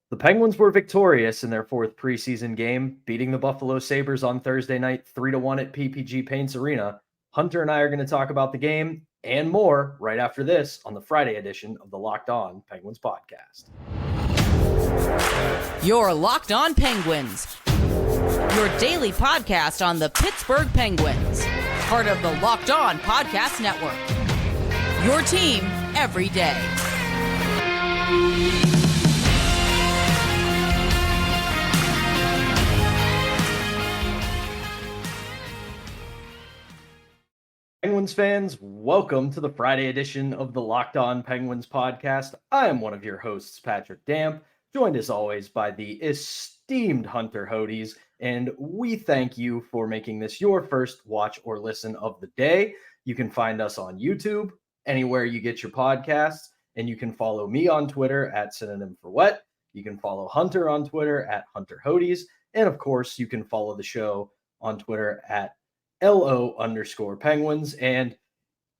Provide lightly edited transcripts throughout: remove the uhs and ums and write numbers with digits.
The Penguins were victorious in their fourth preseason game, beating the Buffalo Sabres on Thursday night 3-1 at PPG Paints Arena. Hunter and I are going to talk about the game and more right after this on the Friday edition of the Locked On Penguins podcast. You're Locked On Penguins, your daily podcast on the Pittsburgh Penguins, part of the Locked On Podcast Network. Your team every day. Penguins fans, welcome to the Friday edition of the Locked On Penguins podcast. I am one of your hosts, Patrick Damp, joined as always by the esteemed Hunter Hodes, and we thank you for making this your first watch or listen of the day. You can find us on YouTube, anywhere you get your podcasts, and you can follow me on Twitter at Synonym for Wet. You can follow Hunter on Twitter at Hunter Hodes, and of course, you can follow the show on Twitter at LO_Penguins, and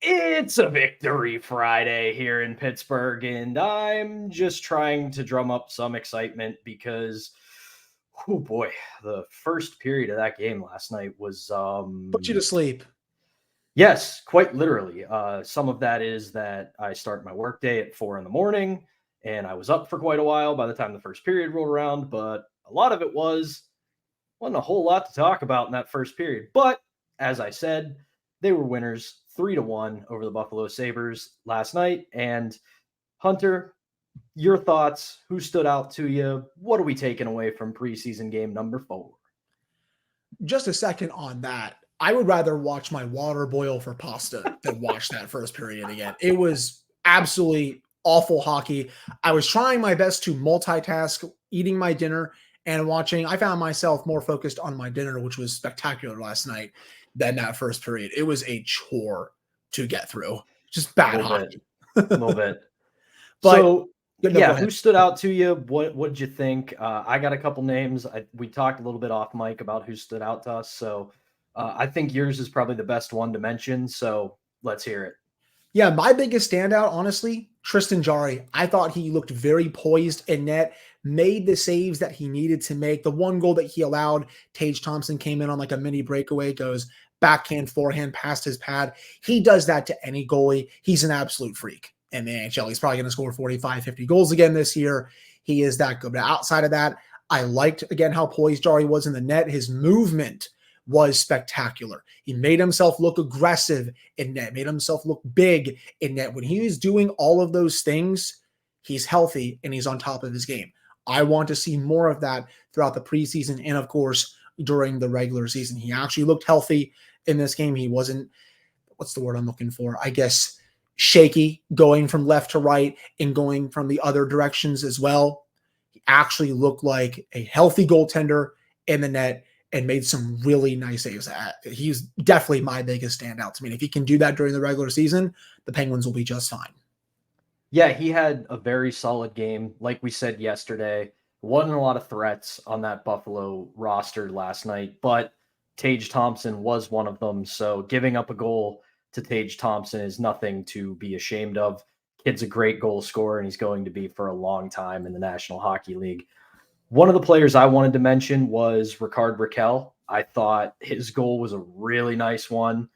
it's a victory Friday here in Pittsburgh, and I'm just trying to drum up some excitement because, oh boy, the first period of that game last night was put you to sleep. Yes, quite literally. Some of that is that I start my workday at 4 a.m, and I was up for quite a while by the time the first period rolled around, but a lot of it wasn't a whole lot to talk about in that first period, but as I said, they were winners 3-1 over the Buffalo Sabres last night. And Hunter, your thoughts, who stood out to you? What are we taking away from preseason game number 4? Just a second on that. I would rather watch my water boil for pasta than watch that first period again. It was absolutely awful hockey. I was trying my best to multitask, eating my dinner and watching. I found myself more focused on my dinner, which was spectacular last night, than that first period. It was a chore to get through. Just bad hockey. A little bit. But so, who stood out to you? What did you think? I got a couple names. We talked a little bit off mic about who stood out to us. So I think yours is probably the best one to mention. So let's hear it. Yeah, my biggest standout, honestly, Tristan Jarry. I thought he looked very poised in net, made the saves that he needed to make. The one goal that he allowed, Tage Thompson came in on like a mini breakaway, goes backhand, forehand, past his pad. He does that to any goalie. He's an absolute freak in the NHL. He's probably going to score 45, 50 goals again this year. He is that good. But outside of that, I liked, again, how poised Jarry was in the net. His movement was spectacular. He made himself look aggressive in net, made himself look big in net. When he is doing all of those things, he's healthy and he's on top of his game. I want to see more of that throughout the preseason and, of course, during the regular season. He actually looked healthy in this game. He wasn't, what's the word I'm looking for? I guess shaky, going from left to right and going from the other directions as well. He actually looked like a healthy goaltender in the net and made some really nice saves. He's definitely my biggest standout to me. If he can do that during the regular season, the Penguins will be just fine. Yeah, he had a very solid game. Like we said yesterday, wasn't a lot of threats on that Buffalo roster last night, but Tage Thompson was one of them. So giving up a goal to Tage Thompson is nothing to be ashamed of. Kid's a great goal scorer, and he's going to be for a long time in the National Hockey League. One of the players I wanted to mention was Rickard Rakell. I thought his goal was a really nice one,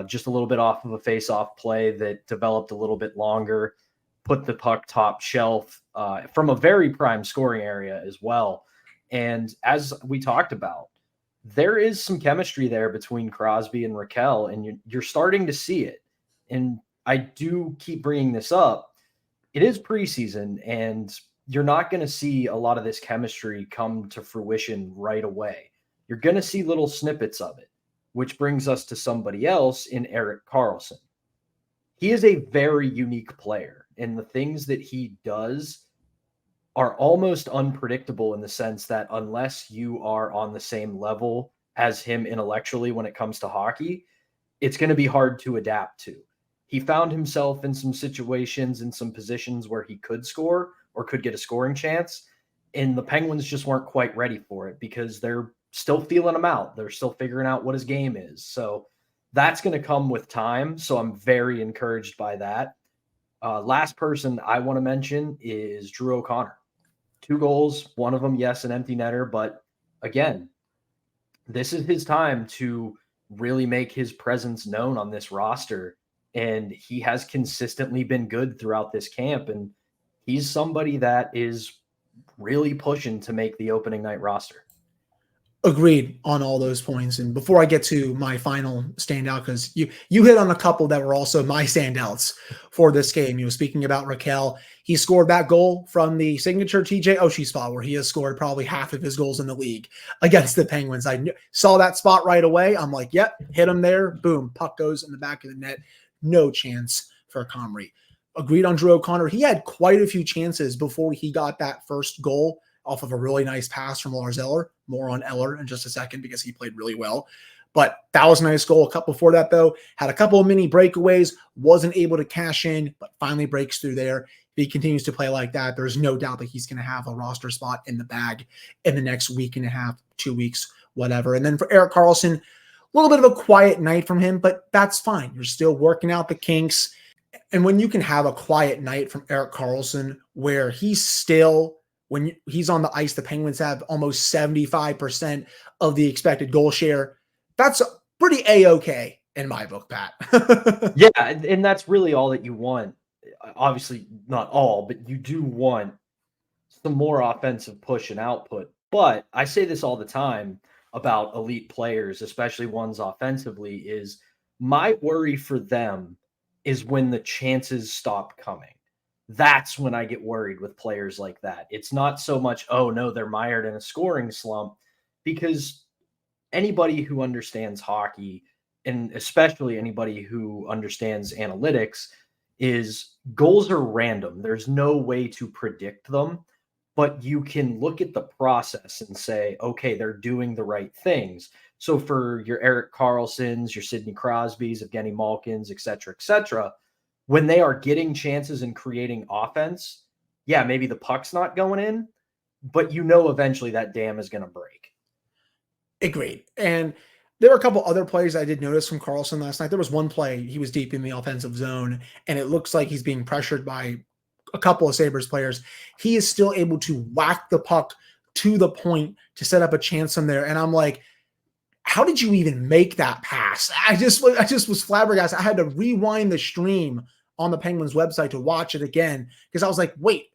just a little bit off of a face-off play that developed a little bit longer, put the puck top shelf from a very prime scoring area as well. And as we talked about, there is some chemistry there between Crosby and Rakell, and you're starting to see it. And I do keep bringing this up. It is preseason, and you're not going to see a lot of this chemistry come to fruition right away. You're going to see little snippets of it, which brings us to somebody else in Erik Karlsson. He is a very unique player, and the things that he does are almost unpredictable in the sense that unless you are on the same level as him intellectually when it comes to hockey, it's going to be hard to adapt to. He found himself in some situations, in some positions where he could score or could get a scoring chance, and the Penguins just weren't quite ready for it because they're still feeling him out. They're still figuring out what his game is. So that's going to come with time. So I'm very encouraged by that. Last person I want to mention is Drew O'Connor. 2 goals, one of them, yes, an empty netter. But again, this is his time to really make his presence known on this roster. And he has consistently been good throughout this camp. And he's somebody that is really pushing to make the opening night roster. Agreed on all those points. And before I get to my final standout, because you hit on a couple that were also my standouts for this game. Speaking about Rakell, he scored that goal from the signature TJ Oshie spot where he has scored probably half of his goals in the league against the Penguins. I saw that spot right away. I'm like, yep, hit him there. Boom, puck goes in the back of the net. No chance for Comrie. Agreed on Drew O'Connor. He had quite a few chances before he got that first goal off of a really nice pass from Lars Eller. More on Eller in just a second because he played really well. But that was a nice goal. A couple before that, though, had a couple of mini breakaways, wasn't able to cash in, but finally breaks through there. If he continues to play like that, there's no doubt that he's going to have a roster spot in the bag in the next week and a half, 2 weeks, whatever. And then for Erik Karlsson, a little bit of a quiet night from him, but that's fine. You're still working out the kinks. And when you can have a quiet night from Erik Karlsson where he's still, when he's on the ice, the Penguins have almost 75% of the expected goal share. That's pretty A-okay in my book, Pat. Yeah, and that's really all that you want. Obviously, not all, but you do want some more offensive push and output. But I say this all the time about elite players, especially ones offensively, is my worry for them is when the chances stop coming. That's when I get worried with players like that. It's not so much, oh no, they're mired in a scoring slump, because anybody who understands hockey, and especially anybody who understands analytics, is goals are random. There's no way to predict them, but you can look at the process and say, okay, they're doing the right things. So for your Erik Karlssons, your Sidney Crosbys, Evgeny Malkins, et cetera, when they are getting chances and creating offense, yeah, maybe the puck's not going in, but eventually that dam is going to break. Agreed. And there were a couple other plays I did notice from Karlsson last night. There was one play, he was deep in the offensive zone, and it looks like he's being pressured by a couple of Sabres players. He is still able to whack the puck to the point to set up a chance from there. And I'm like, how did you even make that pass? I just was flabbergasted. I had to rewind the stream on the Penguins website to watch it again because I was like, wait,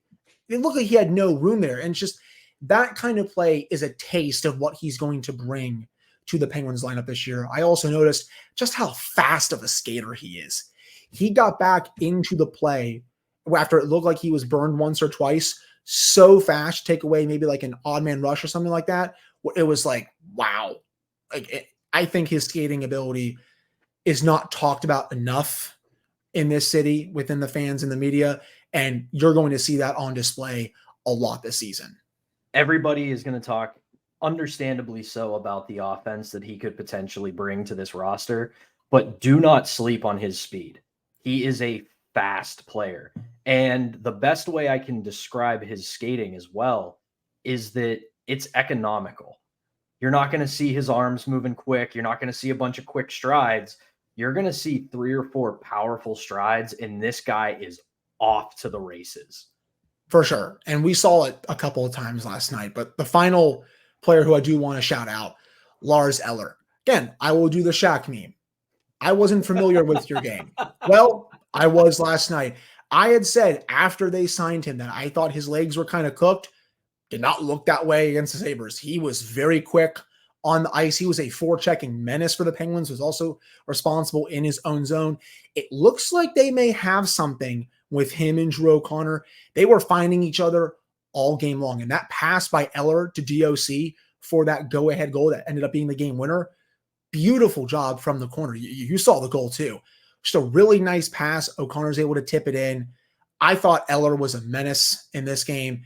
it looked like he had no room there. And just that kind of play is a taste of what he's going to bring to the Penguins lineup this year. I also noticed just how fast of a skater he is. He got back into the play after it looked like he was burned once or twice so fast, take away maybe like an odd man rush or something like that. It was like, wow. I think his skating ability is not talked about enough in this city within the fans and the media, and you're going to see that on display a lot this season. Everybody is going to talk, understandably so, about the offense that he could potentially bring to this roster, but do not sleep on his speed. He is a fast player, and the best way I can describe his skating as well is that it's economical. You're not going to see his arms moving quick. You're not going to see a bunch of quick strides. You're going to see 3 or 4 powerful strides, and this guy is off to the races. For sure. And we saw it a couple of times last night. But the final player who I do want to shout out, Lars Eller. Again, I will do the Shaq meme. I wasn't familiar with your game. Well, I was last night. I had said after they signed him that I thought his legs were kind of cooked. Did not look that way against the Sabres. He was very quick on the ice. He was a forechecking menace for the Penguins, was also responsible in his own zone. It looks like they may have something with him and Drew O'Connor. They were finding each other all game long. And that pass by Eller to DOC for that go-ahead goal that ended up being the game winner, beautiful job from the corner. You saw the goal too. Just a really nice pass. O'Connor's able to tip it in. I thought Eller was a menace in this game.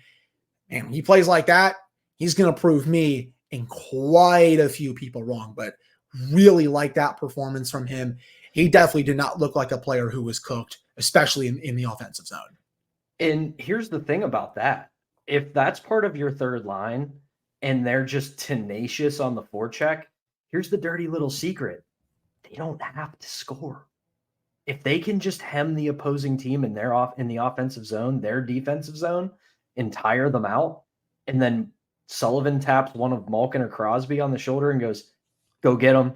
And when he plays like that, he's going to prove me and quite a few people wrong, but really like that performance from him. He definitely did not look like a player who was cooked, especially in the offensive zone. And here's the thing about that. If that's part of your third line and they're just tenacious on the forecheck, here's the dirty little secret. They don't have to score. If they can just hem the opposing team in the offensive zone, their defensive zone, and tire them out, and then Sullivan taps one of Malkin or Crosby on the shoulder and goes, "Go get him."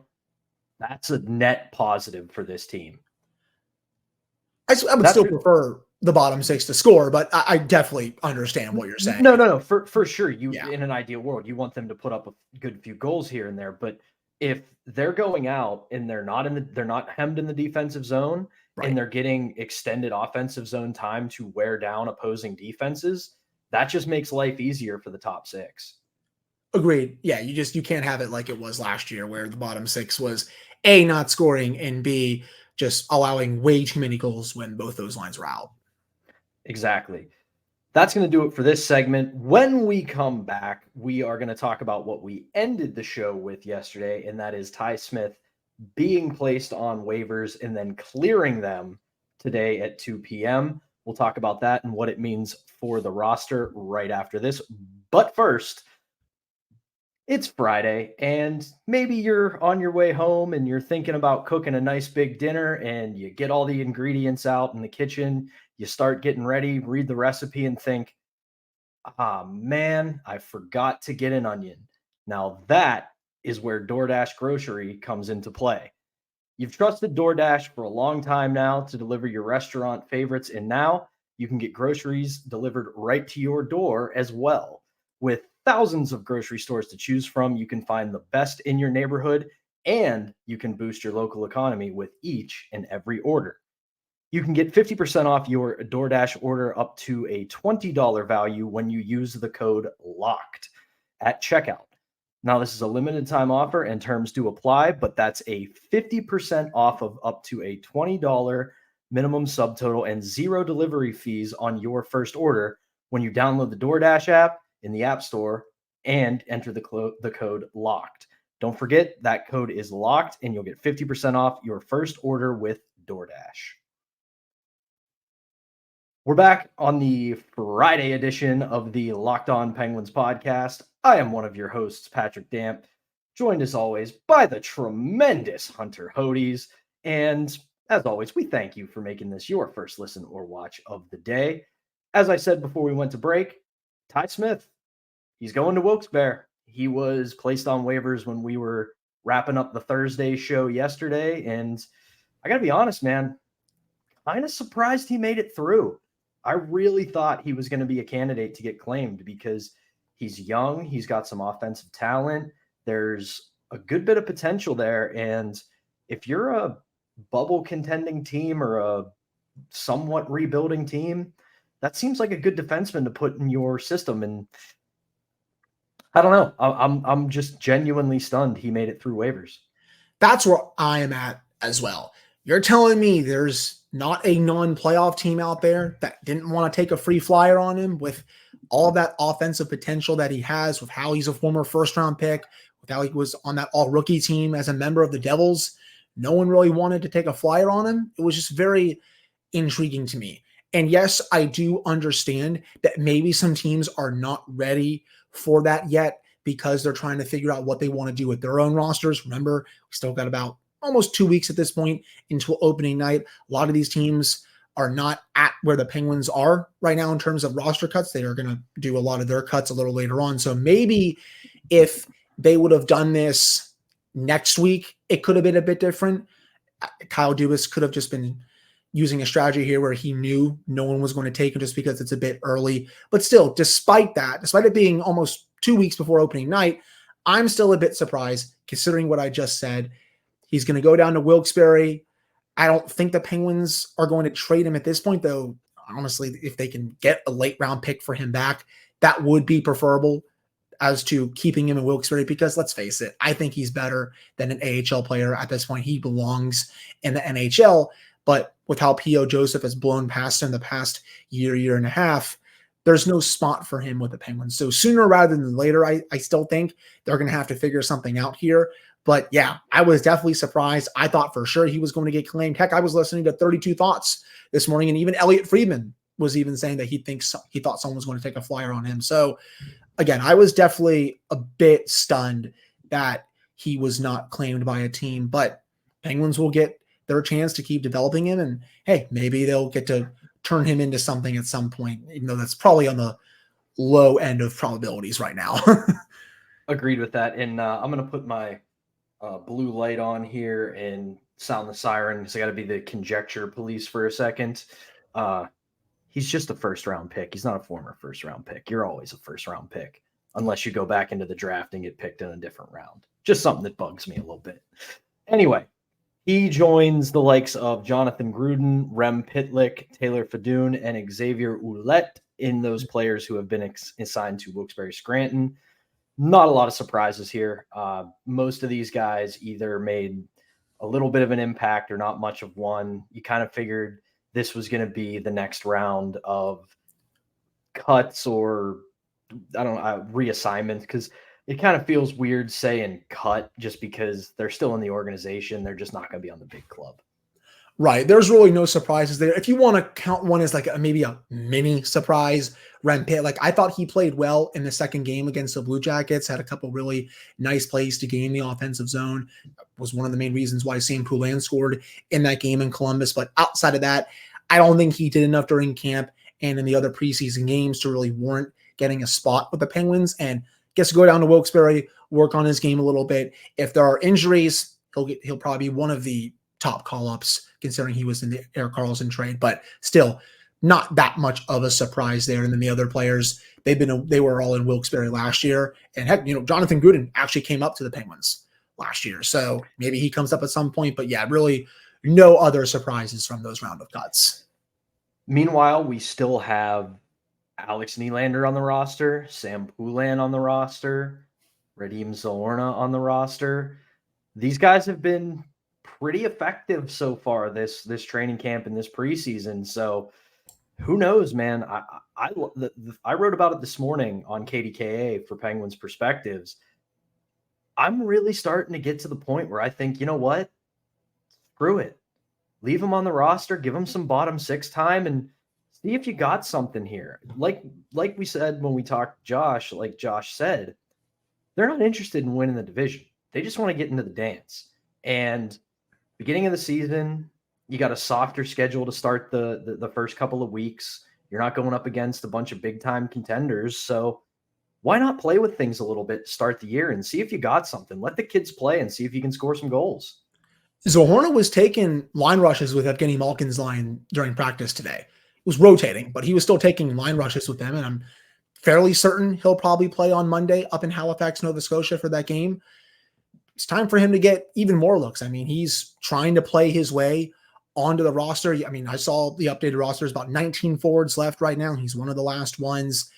That's a net positive for this team. I would still prefer the bottom six to score, but I definitely understand what you're saying. No. For sure. In an ideal world, you want them to put up a good few goals here and there. But if they're going out and they're not hemmed in the defensive zone, right, and they're getting extended offensive zone time to wear down opposing defenses, that just makes life easier for the top six. Agreed. Yeah, you can't have it like it was last year where the bottom six was A, not scoring, and B, just allowing way too many goals when both those lines were out. Exactly. That's going to do it for this segment. When we come back, we are going to talk about what we ended the show with yesterday, and that is Ty Smith being placed on waivers and then clearing them today at 2 p.m. We'll talk about that and what it means for the roster right after this. But first, it's Friday, and maybe you're on your way home and you're thinking about cooking a nice big dinner, and you get all the ingredients out in the kitchen. You start getting ready, read the recipe, and think, man, I forgot to get an onion. Now that is where DoorDash Grocery comes into play. You've trusted DoorDash for a long time now to deliver your restaurant favorites, and now you can get groceries delivered right to your door as well. With thousands of grocery stores to choose from, you can find the best in your neighborhood, and you can boost your local economy with each and every order. You can get 50% off your DoorDash order up to a $20 value when you use the code LOCKED at checkout. Now, this is a limited time offer and terms do apply, but that's a 50% off of up to a $20 minimum subtotal and zero delivery fees on your first order when you download the DoorDash app in the App Store and enter the code LOCKED. Don't forget that code is LOCKED and you'll get 50% off your first order with DoorDash. We're back on the Friday edition of the Locked On Penguins podcast. I am one of your hosts, Patrick Damp, joined as always by the tremendous Hunter Hodes. And as always, we thank you for making this your first listen or watch of the day. As I said before we went to break, Ty Smith, he's going to Wilkes-Barre. He was placed on waivers when we were wrapping up the Thursday show yesterday. And I got to be honest, man, kind of surprised he made it through. I really thought he was going to be a candidate to get claimed because he's young. He's got some offensive talent. There's a good bit of potential there. And if you're a bubble contending team or a somewhat rebuilding team, that seems like a good defenseman to put in your system. And I don't know. I'm just genuinely stunned he made it through waivers. That's where I am at as well. You're telling me there's not a non-playoff team out there that didn't want to take a free flyer on him with all of that offensive potential that he has, with how he's a former first-round pick, with how he was on that all-rookie team as a member of the Devils. No one really wanted to take a flyer on him. It was just very intriguing to me. And yes, I do understand that maybe some teams are not ready for that yet because they're trying to figure out what they want to do with their own rosters. Remember, we still got about almost 2 weeks at this point until opening night. A lot of these teams are not at where the Penguins are right now in terms of roster cuts. They are going to do a lot of their cuts a little later on. So maybe if they would have done this next week, it could have been a bit different. Kyle Dubas could have just been using a strategy here where he knew no one was going to take him just because it's a bit early. But still, despite it being almost 2 weeks before opening night, I'm still a bit surprised considering what I just said. He's going to go down to Wilkes-Barre. I don't think the Penguins are going to trade him at this point, though. Honestly, if they can get a late round pick for him back, that would be preferable as to keeping him in Wilkes-Barre, because let's face it, I think he's better than an AHL player at this point. He belongs in the NHL, but with how P.O. Joseph has blown past him the past year and a half, there's no spot for him with the Penguins. So sooner rather than later, I still think they're going to have to figure something out here. But yeah, I was definitely surprised. I thought for sure he was going to get claimed. Heck, I was listening to 32 Thoughts this morning, and even Elliot Friedman was even saying that he thought someone was going to take a flyer on him. So again, I was definitely a bit stunned that he was not claimed by a team, but Penguins will get their chance to keep developing him. And hey, maybe they'll get to turn him into something at some point, even though that's probably on the low end of probabilities right now. Agreed with that. And I'm going to put my blue light on here and sound the siren because I got to be the conjecture police for a second. He's just a first round pick. He's not a former first round pick. You're always a first round pick unless you go back into the draft and get picked in a different round. Just something that bugs me a little bit. Anyway, he joins the likes of Jonathan Gruden, Rem Pitlick, Taylor Fadoon, and Xavier Ouellet in those players who have been assigned to Wilkes-Barre Scranton. Not a lot of surprises here. Most of these guys either made a little bit of an impact or not much of one. You kind of figured this was going to be the next round of cuts or, I don't know, reassignments, because it kind of feels weird saying cut just because they're still in the organization. They're just not going to be on the big club. Right. There's really no surprises there. If you want to count one as like maybe a mini surprise, Rem Pitt, like I thought he played well in the second game against the Blue Jackets, had a couple really nice plays to gain the offensive zone. Was one of the main reasons why Sam Poulin scored in that game in Columbus. But outside of that, I don't think he did enough during camp and in the other preseason games to really warrant getting a spot with the Penguins, and gets to go down to Wilkes-Barre, work on his game a little bit. If there are injuries, he'll probably be one of the top call-ups, considering he was in the Erik Karlsson trade, but still not that much of a surprise there. And then the other players, they were all in Wilkes-Barre last year. And heck, Jonathan Gruden actually came up to the Penguins last year. So maybe he comes up at some point, but yeah, really no other surprises from those round of cuts. Meanwhile, we still have Alex Nylander on the roster, Sam Poulin on the roster, Radim Zohorna on the roster. These guys have been pretty effective so far this training camp and this preseason. So who knows, man? I wrote about it this morning on KDKA for Penguins Perspectives. I'm really starting to get to the point where I think, you know what? Screw it. Leave them on the roster, give them some bottom six time, and see if you got something here. Like we said when we talked Josh, like Josh said, they're not interested in winning the division. They just want to get into the dance. And beginning of the season, you got a softer schedule to start the first couple of weeks. You're not going up against a bunch of big-time contenders. So why not play with things a little bit to start the year and see if you got something? Let the kids play and see if you can score some goals. Zohorna was taking line rushes with Evgeny Malkin's line during practice today. It was rotating, but he was still taking line rushes with them, and I'm fairly certain he'll probably play on Monday up in Halifax, Nova Scotia for that game. It's time for him to get even more looks. I mean, he's trying to play his way onto the roster. I mean, I saw the updated roster is about 19 forwards left right now. He's one of the last ones.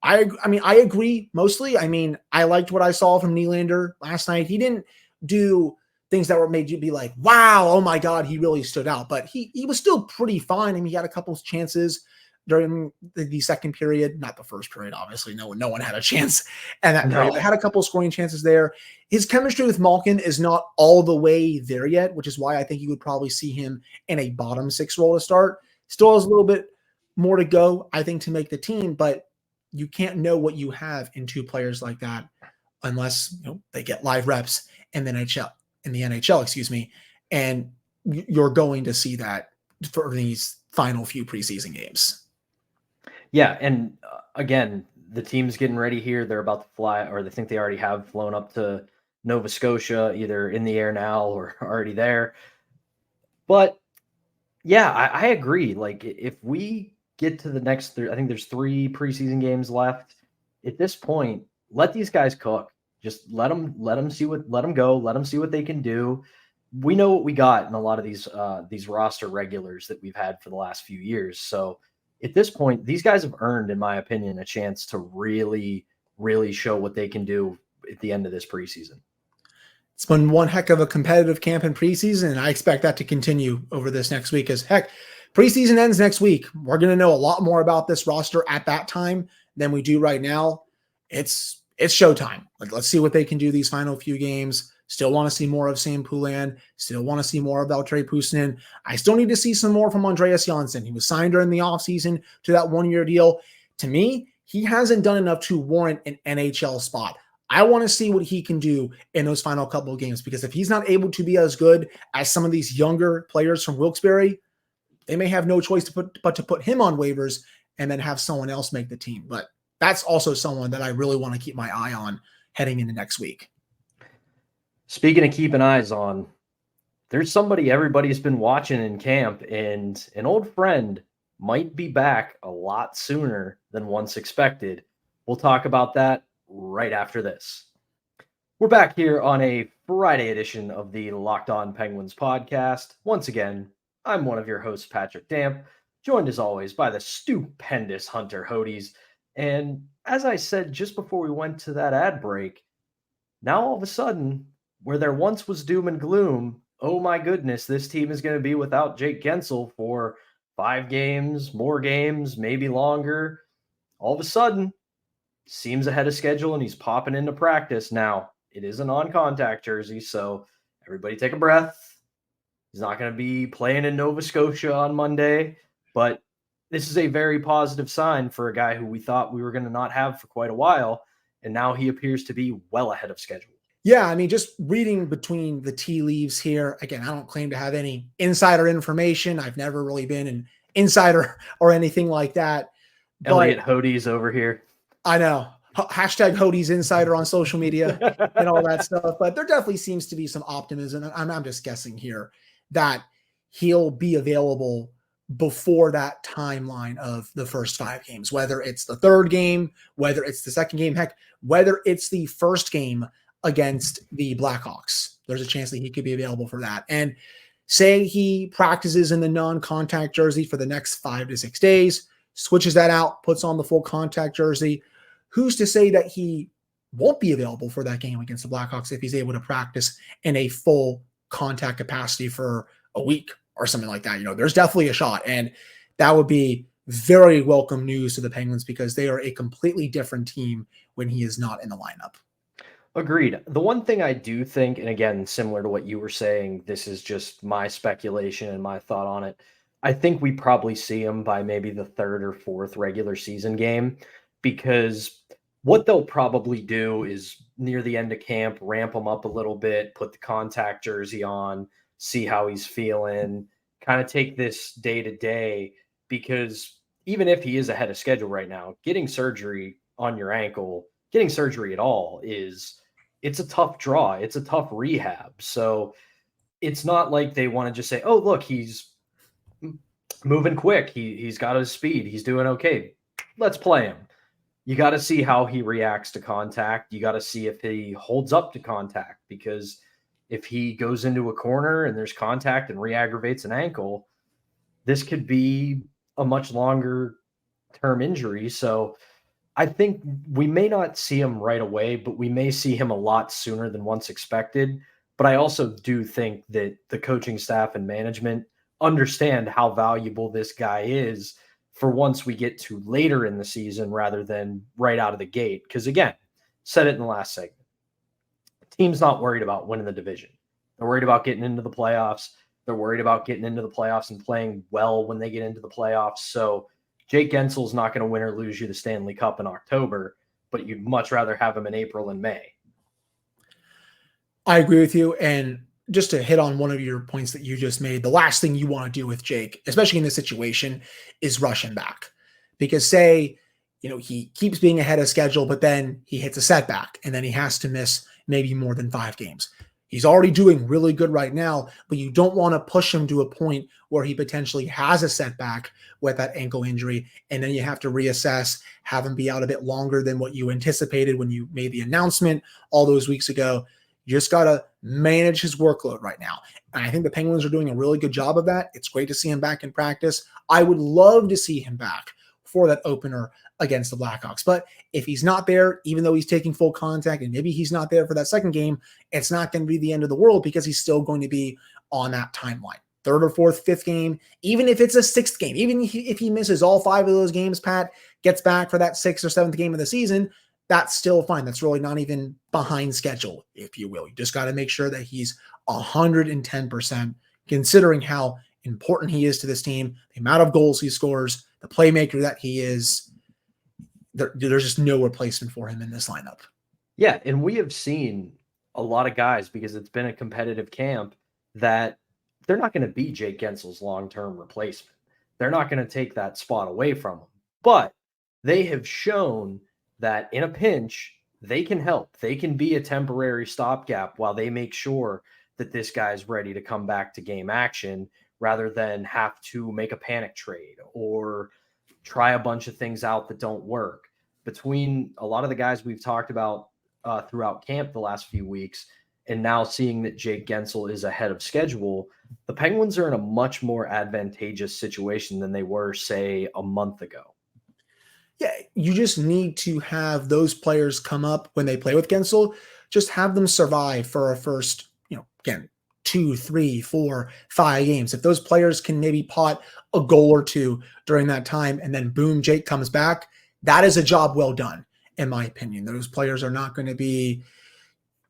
I agree mostly. I mean, I liked what I saw from Nylander last night. He didn't do things that were made you be like, wow, oh my God, he really stood out. But he was still pretty fine. I mean, he had a couple of chances during the second period, not the first period, obviously. No one had a chance in that period. They had a couple of scoring chances there. His chemistry with Malkin is not all the way there yet, which is why I think you would probably see him in a bottom six role to start. Still has a little bit more to go, I think, to make the team, but you can't know what you have in two players like that unless they get live reps in the NHL, and you're going to see that for these final few preseason games. Yeah, and again, the team's getting ready here. They're about to fly, or they think they already have flown up to Nova Scotia, either in the air now or already there. But yeah, I agree. Like if we get to the next, I think there's 3 preseason games left. At this point, let these guys cook. Just let them go. Let them see what they can do. We know what we got in a lot of these roster regulars that we've had for the last few years. So at this point, these guys have earned, in my opinion, a chance to really, really show what they can do at the end of this preseason. It's been one heck of a competitive camp in preseason, and I expect that to continue over this next week. As heck, preseason ends next week. We're going to know a lot more about this roster at that time than we do right now. It's showtime. Let's see what they can do these final few games. Still want to see more of Sam Poulin. Still want to see more of Valtteri Puustinen. I still need to see some more from Andreas Johnsson. He was signed during the offseason to that one-year deal. To me, he hasn't done enough to warrant an NHL spot. I want to see what he can do in those final couple of games, because if he's not able to be as good as some of these younger players from Wilkes-Barre, they may have no choice but to put him on waivers and then have someone else make the team. But that's also someone that I really want to keep my eye on heading into next week. Speaking of keeping eyes on, there's somebody everybody's been watching in camp, and an old friend might be back a lot sooner than once expected. We'll talk about that right after this. We're back here on a Friday edition of the Locked On Penguins podcast. Once again, I'm one of your hosts, Patrick Damp, joined as always by the stupendous Hunter Hodes. And as I said just before we went to that ad break, now all of a sudden, where there once was doom and gloom, oh my goodness, this team is going to be without Jake Guentzel for 5 games, more games, maybe longer. All of a sudden, seems ahead of schedule and he's popping into practice. Now, it is a non-contact jersey, so everybody take a breath. He's not going to be playing in Nova Scotia on Monday, but this is a very positive sign for a guy who we thought we were going to not have for quite a while, and now he appears to be well ahead of schedule. Yeah, I mean, just reading between the tea leaves here, again, I don't claim to have any insider information. I've never really been an insider or anything like that. Elliot Hodes over here. I know. Hashtag Hodes Insider on social media and all that stuff. But there definitely seems to be some optimism. I'm just guessing here that he'll be available before that timeline of the first 5 games, whether it's the 3rd game, whether it's the 2nd game, heck, whether it's the 1st game against the Blackhawks. There's a chance that he could be available for that. And say he practices in the non-contact jersey for the next 5 to 6 days, switches that out, puts on the full contact jersey. Who's to say that he won't be available for that game against the Blackhawks if he's able to practice in a full contact capacity for a week or something like that? There's definitely a shot. And that would be very welcome news to the Penguins because they are a completely different team when he is not in the lineup. Agreed. The one thing I do think, and again, similar to what you were saying, this is just my speculation and my thought on it. I think we probably see him by maybe the 3rd or 4th regular season game, because what they'll probably do is near the end of camp, ramp him up a little bit, put the contact jersey on, see how he's feeling, kind of take this day to day, because even if he is ahead of schedule right now, getting surgery on your ankle, getting surgery at all it's a tough draw. It's a tough rehab. So it's not like they want to just say, oh, look, he's moving quick. He's got his speed. He's doing okay. Let's play him. You got to see how he reacts to contact. You got to see if he holds up to contact, because if he goes into a corner and there's contact and re-aggravates an ankle, this could be a much longer term injury. So I think we may not see him right away, but we may see him a lot sooner than once expected. But I also do think that the coaching staff and management understand how valuable this guy is for once we get to later in the season rather than right out of the gate. Because again, said it in the last segment, the team's not worried about winning the division. They're worried about getting into the playoffs. They're worried about getting into the playoffs and playing well when they get into the playoffs. So Jake Guentzel's not going to win or lose you the Stanley Cup in October, but you'd much rather have him in April and May. I agree with you. And just to hit on one of your points that you just made, the last thing you want to do with Jake, especially in this situation, is rush him back. Because say, he keeps being ahead of schedule, but then he hits a setback and then he has to miss maybe more than 5 games. He's already doing really good right now, but you don't want to push him to a point where he potentially has a setback with that ankle injury, and then you have to reassess, have him be out a bit longer than what you anticipated when you made the announcement all those weeks ago. You just got to manage his workload right now. And I think the Penguins are doing a really good job of that. It's great to see him back in practice. I would love to see him back for that opener against the Blackhawks. But if he's not there, even though he's taking full contact, and maybe he's not there for that 2nd game, it's not going to be the end of the world because he's still going to be on that timeline. 3rd or 4th, 5th game, even if it's a 6th game, even if he misses all 5 of those games, Pat, gets back for that 6th or 7th game of the season, that's still fine. That's really not even behind schedule, if you will. You just got to make sure that he's 110%, considering how important he is to this team, the amount of goals he scores, the playmaker that he is. There's just no replacement for him in this lineup. Yeah, and we have seen a lot of guys, because it's been a competitive camp, that they're not going to be Jake Guentzel's long-term replacement. They're not going to take that spot away from him. But they have shown that in a pinch, they can help. They can be a temporary stopgap while they make sure that this guy's ready to come back to game action rather than have to make a panic trade or try a bunch of things out that don't work. Between a lot of the guys we've talked about throughout camp the last few weeks, and now seeing that Jake Guentzel is ahead of schedule, the Penguins are in a much more advantageous situation than they were, say, a month ago. Yeah, you just need to have those players come up when they play with Guentzel. Just have them survive for a first, again, 2, 3, 4, 5 games. If those players can maybe pot a goal or two during that time, and then boom, Jake comes back, that is a job well done, in my opinion. Those players are not going to be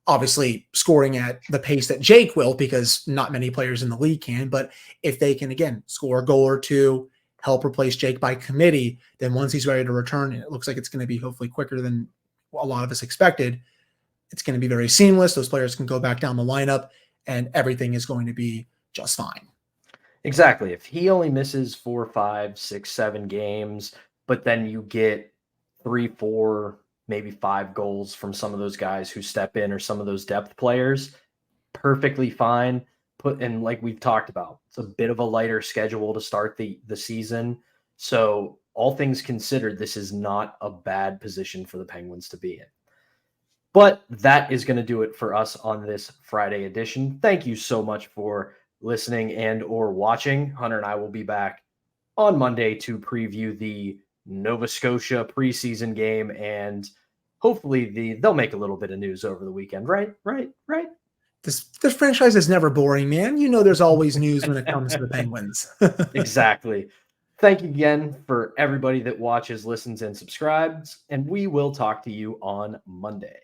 obviously scoring at the pace that Jake will, because not many players in the league can. But if they can, again, score a goal or two, help replace Jake by committee, then once he's ready to return, and it looks like it's going to be hopefully quicker than a lot of us expected, it's going to be very seamless. Those players can go back down the lineup and everything is going to be just fine. Exactly. If he only misses 4, 5, 6, 7 games, but then you get 3, 4, maybe 5 goals from some of those guys who step in or some of those depth players, perfectly fine. And like we've talked about, it's a bit of a lighter schedule to start the season. So all things considered, this is not a bad position for the Penguins to be in. But that is going to do it for us on this Friday edition. Thank you so much for listening and or watching. Hunter and I will be back on Monday to preview the Nova Scotia preseason game, and hopefully they'll make a little bit of news over the weekend. Right. This franchise is never boring, man. There's always news when it comes to the Penguins. Exactly. Thank you again for everybody that watches, listens, and subscribes, and we will talk to you on Monday.